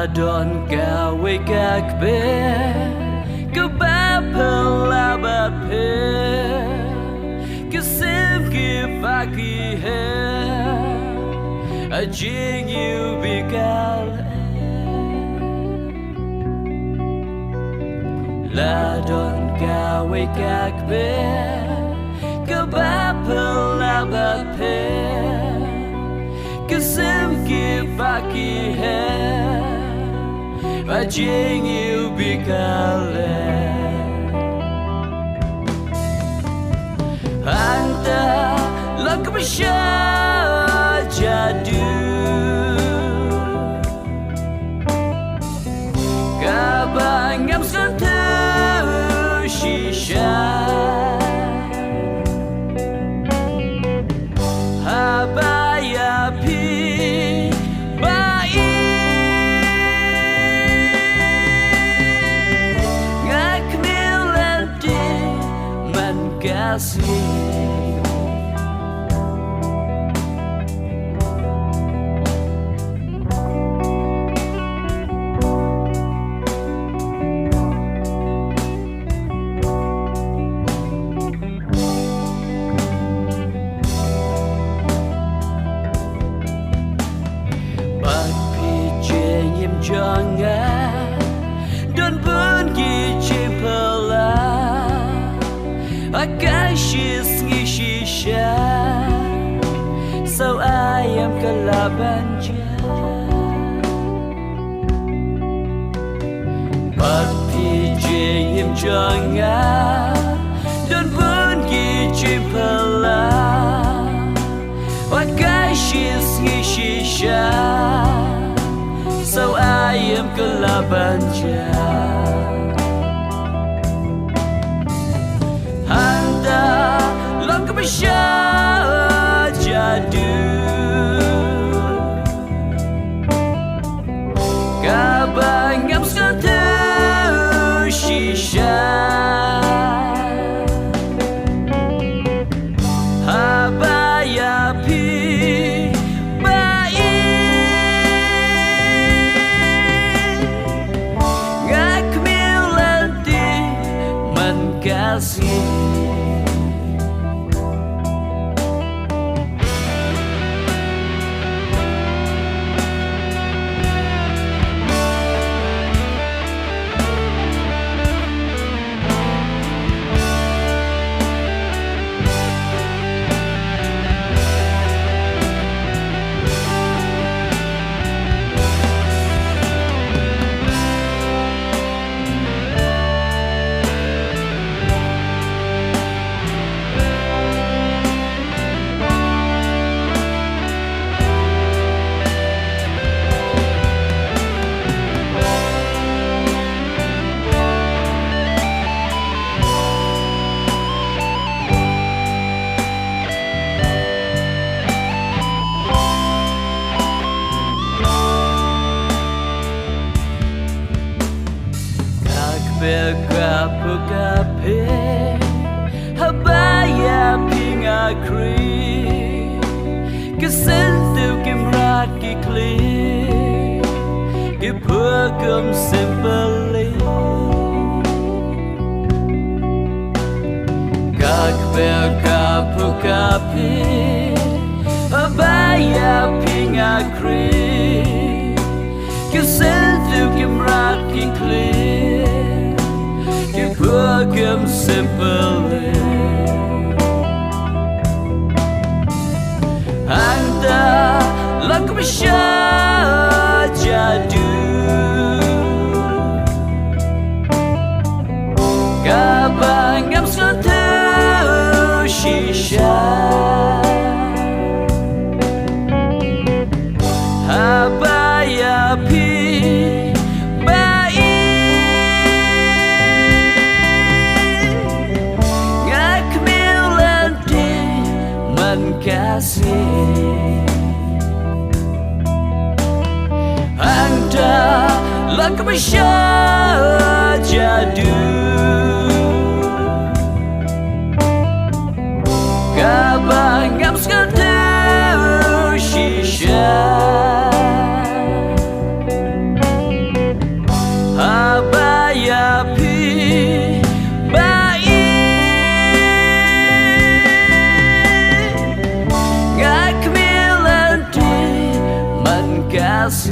Ladon gawe gagbe kebapelabat pe kesim kifaki he ajing you bikal Ladon gawe gagbe kebapelabat pe kesim kifaki he ajing you bikale Anta lak besya jadu kabangam satu shisha habaya pi Jangan dan pergi cepela Akashis ngishisha So ayam kalabanja Pergi jangan dan pergi cepela Akashis ngishisha So ayam kelabanja Anda lang kebesya jadu Kabangam satu shisha Habaya pi Kape habaya pinga kri kesentu kimrat kikli kipagam simply kape habaya pinga kri kesentu kimrat kikli Pagam simply Anda lang kebesya jadu Kabangam satu shisha Habaya pi kasih Anda lang kebesya jadu Kabangam satu shisha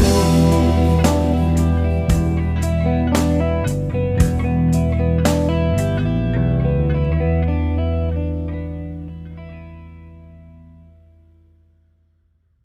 Anda